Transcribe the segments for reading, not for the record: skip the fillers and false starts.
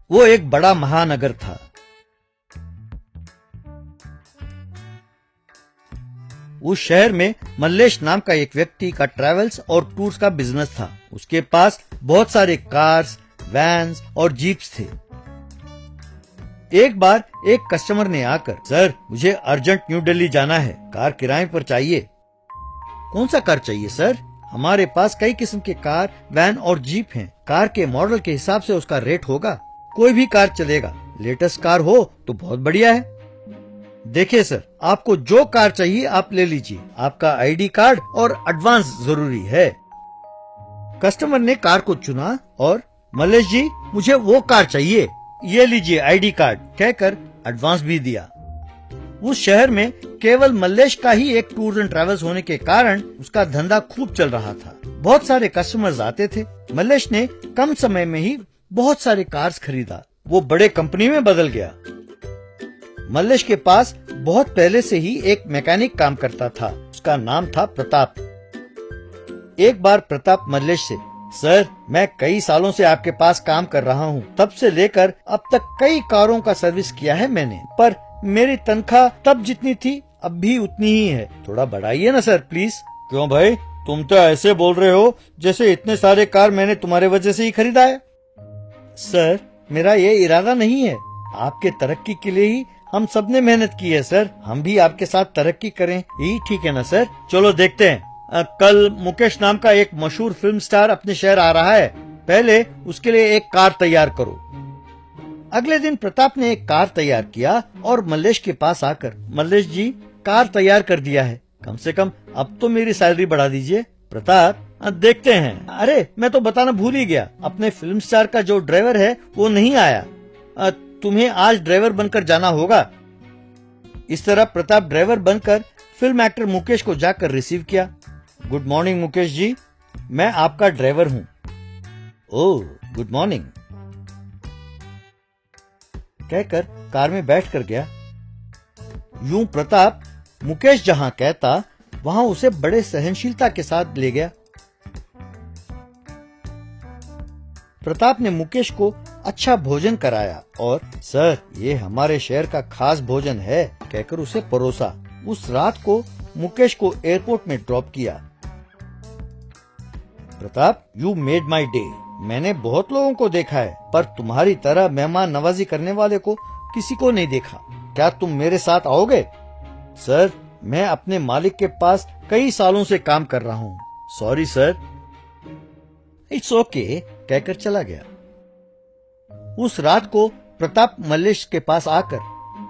वो एक बड़ा महानगर था। उस शहर में मल्लेश नाम का एक व्यक्ति का ट्रैवल्स और टूर्स का बिजनेस था। उसके पास बहुत सारे कार्स, वैन्स और जीप्स थे। एक बार एक कस्टमर ने आकर, सर मुझे अर्जेंट न्यू दिल्ली जाना है, कार किराए पर चाहिए। कौन सा कार चाहिए सर? हमारे पास कई किस्म के कार, वैन और जीप हैं। कार के मॉडल के हिसाब से उसका रेट होगा। कोई भी कार चलेगा, लेटेस्ट कार हो तो बहुत बढ़िया है। देखिए सर, आपको जो कार चाहिए आप ले लीजिए। आपका आईडी कार्ड और एडवांस जरूरी है। कस्टमर ने कार को चुना और मल्लेश जी मुझे वो कार चाहिए, ये लीजिए आईडी कार्ड कहकर एडवांस भी दिया। उस शहर में केवल मल्लेश का ही एक टूर्स एंड ट्रैवल्स होने के कारण उसका धंधा खूब चल रहा था। बहुत सारे कस्टमर्स आते थे। मल्लेश ने कम समय में ही बहुत सारे कार्स खरीदा। वो बड़े कंपनी में बदल गया। मल्लेश के पास बहुत पहले से ही एक मैकेनिक काम करता था। उसका नाम था प्रताप। एक बार प्रताप मल्लेश से, सर मैं कई सालों से आपके पास काम कर रहा हूँ। तब से लेकर अब तक कई कारों का सर्विस किया है मैंने, पर मेरी तनख्वाह तब जितनी थी अब भी उतनी ही है। थोड़ा बढ़ाइए ना सर प्लीज। क्यों भाई, तुम तो ऐसे बोल रहे हो जैसे इतने सारे कार मैंने तुम्हारे वजह से ही खरीदा है। सर मेरा ये इरादा नहीं है। आपके तरक्की के लिए ही हम सबने मेहनत की है सर। हम भी आपके साथ तरक्की करें, यही ठीक है ना सर? चलो देखते हैं। कल मुकेश नाम का एक मशहूर फिल्म स्टार अपने शहर आ रहा है। पहले उसके लिए एक कार तैयार करो। अगले दिन प्रताप ने एक कार तैयार किया और मल्लेश के पास आकर, मल्लेश जी कार तैयार कर दिया है, कम से कम अब तो मेरी सैलरी बढ़ा दीजिए। प्रताप, देखते हैं। अरे मैं तो बताना भूल ही गया, अपने फिल्म स्टार का जो ड्राइवर है वो नहीं आया। तुम्हें आज ड्राइवर बनकर जाना होगा। इस तरह प्रताप ड्राइवर बनकर फिल्म एक्टर मुकेश को जाकर रिसीव किया। गुड मॉर्निंग मुकेश जी, मैं आपका ड्राइवर हूँ। ओह गुड मॉर्निंग कहकर कार में बैठ कर गया। यूं प्रताप मुकेश जहां कहता वहां उसे बड़े सहनशीलता के साथ ले गया। प्रताप ने मुकेश को अच्छा भोजन कराया और सर ये हमारे शहर का खास भोजन है कहकर उसे परोसा। उस रात को मुकेश को एयरपोर्ट में ड्रॉप किया। Pratap, you made my day. मैंने बहुत लोगों को देखा है, पर तुम्हारी तरह मेहमान नवाजी करने वाले को किसी को नहीं देखा। क्या तुम मेरे साथ आओगे? सर मैं अपने मालिक के पास कई सालों से काम कर रहा हूँ। Sorry sir. इट्स ओके कहकर चला गया। उस रात को प्रताप मल्लेश के पास आकर,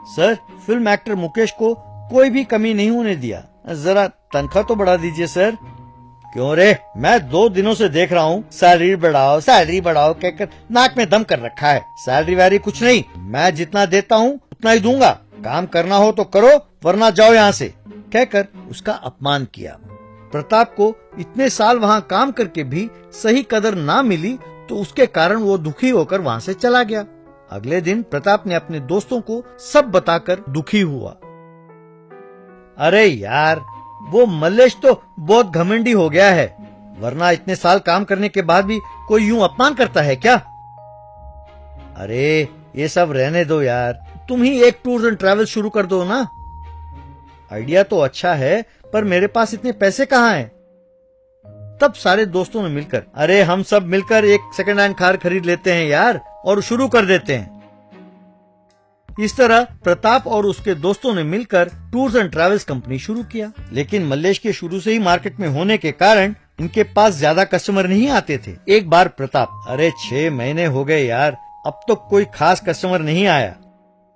सर फिल्म एक्टर मुकेश को कोई भी कमी नहीं होने दिया, जरा तनख्वाह तो बढ़ा दीजिए सर। क्यों रे, मैं 2 दिनों से देख रहा हूँ सैलरी बढ़ाओ कहकर नाक में दम कर रखा है। सैलरी वैलरी कुछ नहीं, मैं जितना देता हूँ उतना ही दूंगा। काम करना हो तो करो वरना जाओ यहाँ से कहकर उसका अपमान किया। प्रताप को इतने साल वहाँ काम करके भी सही कदर ना मिली तो उसके कारण वो दुखी होकर वहाँ से चला गया। अगले दिन प्रताप ने अपने दोस्तों को सब बताकर दुखी हुआ। अरे यार, वो मल्लेश तो बहुत घमंडी हो गया है, वरना इतने साल काम करने के बाद भी कोई यूं अपमान करता है क्या? अरे ये सब रहने दो यार, तुम ही एक टूर्स एंड ट्रैवल शुरू कर दो ना। आइडिया तो अच्छा है, पर मेरे पास इतने पैसे कहाँ हैं? तब सारे दोस्तों ने मिलकर, अरे हम सब मिलकर एक सेकंड हैंड कार खरीद लेते हैं यार और शुरू कर देते हैं। इस तरह प्रताप और उसके दोस्तों ने मिलकर टूर्स एंड ट्रैवल्स कंपनी शुरू किया। लेकिन मल्लेश के शुरू से ही मार्केट में होने के कारण इनके पास ज्यादा कस्टमर नहीं आते थे। एक बार प्रताप, अरे 6 महीने हो गए यार, अब तो कोई खास कस्टमर नहीं आया।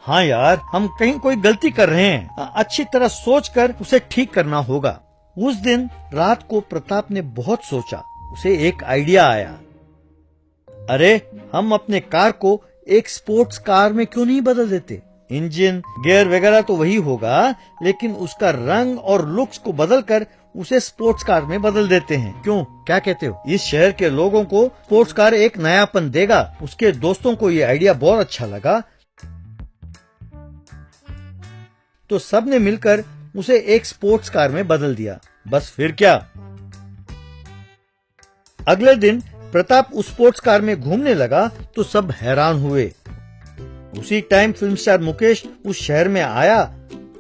हाँ यार, हम कहीं कोई गलती कर रहे हैं, अच्छी तरह सोचकर उसे ठीक करना होगा। उस दिन रात को प्रताप ने बहुत सोचा। उसे एक आइडिया आया। अरे हम अपने कार को एक स्पोर्ट्स कार में क्यों नहीं बदल देते? इंजन, गियर वगैरह तो वही होगा, लेकिन उसका रंग और लुक्स को बदलकर उसे स्पोर्ट्स कार में बदल देते हैं। क्यों, क्या कहते हो? इस शहर के लोगों को स्पोर्ट्स कार एक नयापन देगा। उसके दोस्तों को ये आइडिया बहुत अच्छा लगा, तो सबने मिलकर उसे एक स्पोर्ट्स कार में बदल दिया। बस फिर क्या। अगले दिन प्रताप उस स्पोर्ट्स कार में घूमने लगा तो सब हैरान हुए। उसी टाइम फिल्म स्टार मुकेश उस शहर में आया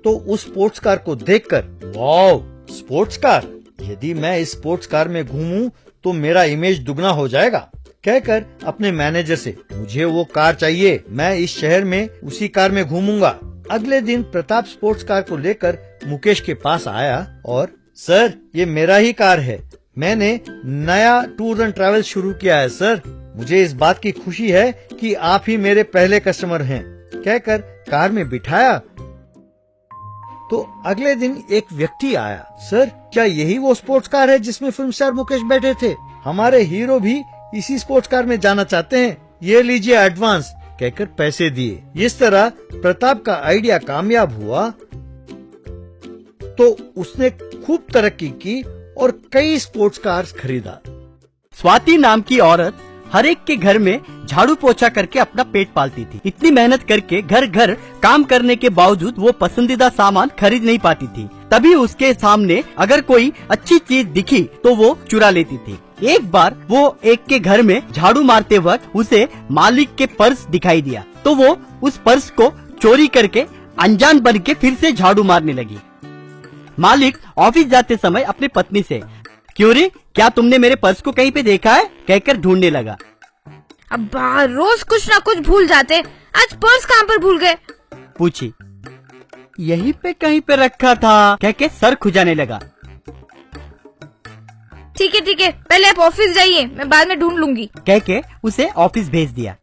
तो उस स्पोर्ट्स कार को देखकर, वाओ स्पोर्ट्स कार, यदि मैं इस स्पोर्ट्स कार में घूमूं तो मेरा इमेज दुगना हो जाएगा, कहकर अपने मैनेजर से मुझे वो कार चाहिए, मैं इस शहर में उसी कार में घूमूंगा। अगले दिन प्रताप स्पोर्ट्स कार को लेकर मुकेश के पास आया और सर ये मेरा ही कार है, मैंने नया टूर एंड ट्रैवल शुरू किया है सर, मुझे इस बात की खुशी है कि आप ही मेरे पहले कस्टमर हैं, कहकर कार में बिठाया। तो अगले दिन एक व्यक्ति आया, सर क्या यही वो स्पोर्ट्स कार है जिसमें फिल्म स्टार मुकेश बैठे थे? हमारे हीरो भी इसी स्पोर्ट्स कार में जाना चाहते हैं, ये लीजिए एडवांस, कहकर पैसे दिए। इस तरह प्रताप का आइडिया कामयाब हुआ तो उसने खूब तरक्की की और कई स्पोर्ट्स कार्स खरीदा। स्वाति नाम की औरत हर एक के घर में झाड़ू पोछा करके अपना पेट पालती थी। इतनी मेहनत करके घर घर काम करने के बावजूद वो पसंदीदा सामान खरीद नहीं पाती थी। तभी उसके सामने अगर कोई अच्छी चीज दिखी तो वो चुरा लेती थी। एक बार वो एक के घर में झाड़ू मारते वक्त उसे मालिक के पर्स दिखाई दिया तो वो उस पर्स को चोरी करके अनजान बन के फिर से झाड़ू मारने लगी। मालिक ऑफिस जाते समय अपनी पत्नी से, क्यों रे, क्या तुमने मेरे पर्स को कहीं पे देखा है, कहकर ढूंढने लगा। अब्बा रोज कुछ ना कुछ भूल जाते, आज पर्स कहाँ पर भूल गए? पूछी। यहीं पे कहीं पे रखा था, कहके सर खुजाने लगा। ठीक है, पहले आप ऑफिस जाइए, मैं बाद में ढूंढ लूंगी, कहके उसे ऑफिस भेज दिया।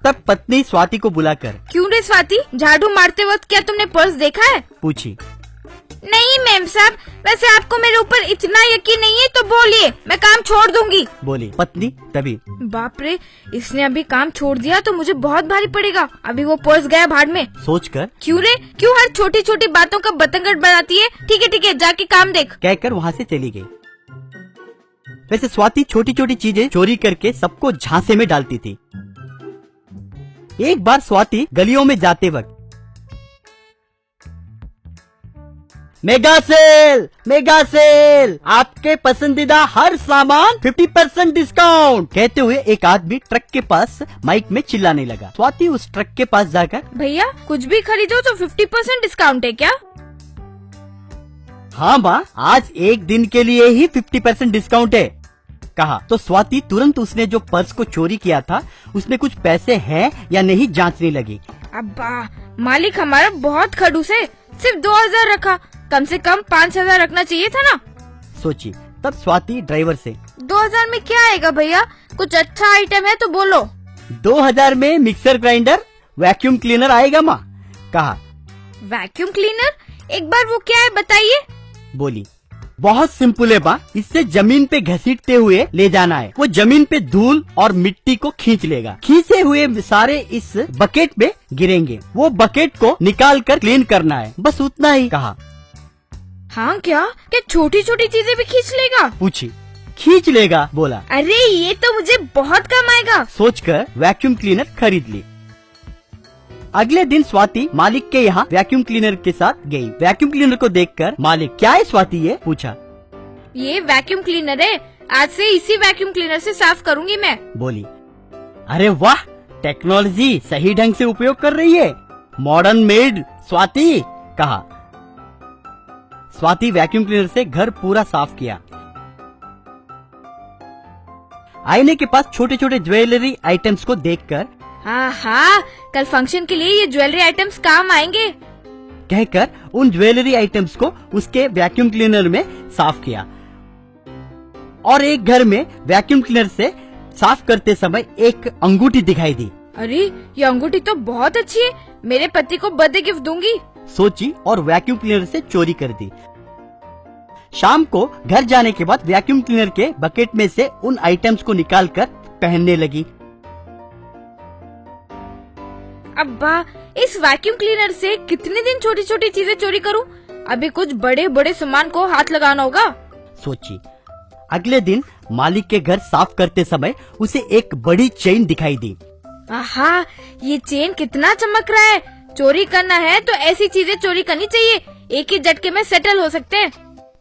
तब पत्नी स्वाति को बुलाकर, क्यों रे स्वाति, झाड़ू मारते वक्त क्या तुमने पर्स देखा है? पूछी। नहीं मैम साहब, वैसे आपको मेरे ऊपर इतना यकीन नहीं है तो बोलिए, मैं काम छोड़ दूंगी, बोली पत्नी। तभी बाप रे, इसने अभी काम छोड़ दिया तो मुझे बहुत भारी पड़ेगा, अभी वो पर्स गया भाड़ में, सोचकर, क्यों रे, क्यों हर छोटी छोटी बातों का बतंगड़ बनाती है? ठीक है, जाके काम देख, कहकर वहाँ से चली गई। वैसे स्वाति छोटी छोटी चीजें चोरी करके सबको झांसे में डालती थी। एक बार स्वाति गलियों में जाते वक्त, मेगा सेल, आपके पसंदीदा हर सामान 50% डिस्काउंट, कहते हुए एक आदमी ट्रक के पास माइक में चिल्लाने लगा। स्वाति उस ट्रक के पास जाकर, भैया कुछ भी खरीदो तो 50% डिस्काउंट है क्या? हाँ माँ, आज एक दिन के लिए ही 50% डिस्काउंट है, कहा। तो स्वाति तुरंत उसने जो पर्स को चोरी किया था उसमें कुछ पैसे हैं या नहीं जांचने लगी। अब्बा, मालिक हमारा बहुत खड़ूस है, सिर्फ 2000 रखा, कम से कम 5000 रखना चाहिए था ना, सोची। तब स्वाति ड्राइवर से, 2000 में क्या आएगा भैया, कुछ अच्छा आइटम है तो बोलो। 2000 में मिक्सर ग्राइंडर, वैक्यूम क्लीनर आएगा माँ, कहा। वैक्यूम क्लीनर, एक बार वो क्या है बताइए, बोली। बहुत सिंपल है माँ, इससे जमीन पे घसीटते हुए ले जाना है, वो जमीन पे धूल और मिट्टी को खींच लेगा, खींचे हुए सारे इस बकेट में गिरेंगे, वो बकेट को निकाल कर क्लीन करना है, बस उतना ही, कहा। हाँ क्या छोटी छोटी चीजें भी खींच लेगा? पूछी। खींच लेगा, बोला। अरे ये तो मुझे बहुत काम आएगा, सोचकर वैक्यूम क्लीनर खरीद ली। अगले दिन स्वाति मालिक के यहाँ वैक्यूम क्लीनर के साथ गई। वैक्यूम क्लीनर को देखकर मालिक, क्या है स्वाति ये, पूछा। ये वैक्यूम क्लीनर है, आज से इसी वैक्यूम क्लीनर से साफ करूंगी मैं, बोली। अरे वाह, टेक्नोलॉजी सही ढंग से उपयोग कर रही है, मॉडर्न मेड स्वाति, कहा। स्वाति वैक्यूम क्लीनर से घर पूरा साफ किया। आईने के पास छोटे छोटे ज्वेलरी आइटम्स को देखकर, हाँ, कल फंक्शन के लिए ये ज्वेलरी आइटम्स काम आएंगे, कहकर उन ज्वेलरी आइटम्स को उसके वैक्यूम क्लीनर में साफ किया। और एक घर में वैक्यूम क्लीनर से साफ करते समय एक अंगूठी दिखाई दी। अरे ये अंगूठी तो बहुत अच्छी है, मेरे पति को बर्थडे गिफ्ट दूंगी, सोची और वैक्यूम क्लीनर से चोरी कर दी। शाम को घर जाने के बाद वैक्यूम क्लीनर के बकेट में से उन आइटम्स को निकालकर पहनने लगी। अब्बा, इस वैक्यूम क्लीनर से कितने दिन छोटी छोटी चीजें चोरी करूं? अभी कुछ बड़े बड़े सामान को हाथ लगाना होगा, सोची। अगले दिन मालिक के घर साफ करते समय उसे एक बड़ी चेन दिखाई दी। आहा, ये चेन कितना चमक रहा है, चोरी करना है तो ऐसी चीजें चोरी करनी चाहिए, एक ही झटके में सेटल हो सकते हैं,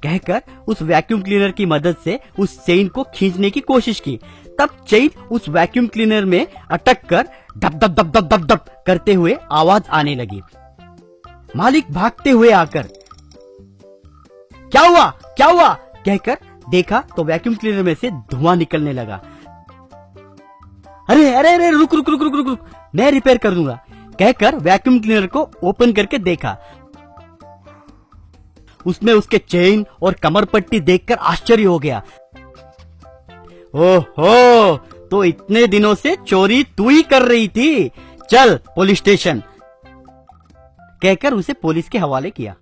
कहकर उस वैक्यूम क्लीनर की मदद से उस चेन को खींचने की कोशिश की। तब चेन उस वैक्यूम क्लीनर में अटक कर धप धप धप धप धप धप करते हुए आवाज आने लगी। मालिक भागते हुए आकर क्या हुआ कहकर देखा तो वैक्यूम क्लीनर में से धुआं निकलने लगा। अरे अरे अरे रुक रुक रुक रुक रुक रुक, मैं रिपेयर कर दूंगा कहकर वैक्यूम क्लीनर को ओपन करके देखा। उसमें उसके चेन और कमर पट्टी देखकर आश्चर्य हो गया। ओहो, तो इतने दिनों से चोरी तू ही कर रही थी, चल पुलिस स्टेशन कहकर उसे पुलिस के हवाले किया।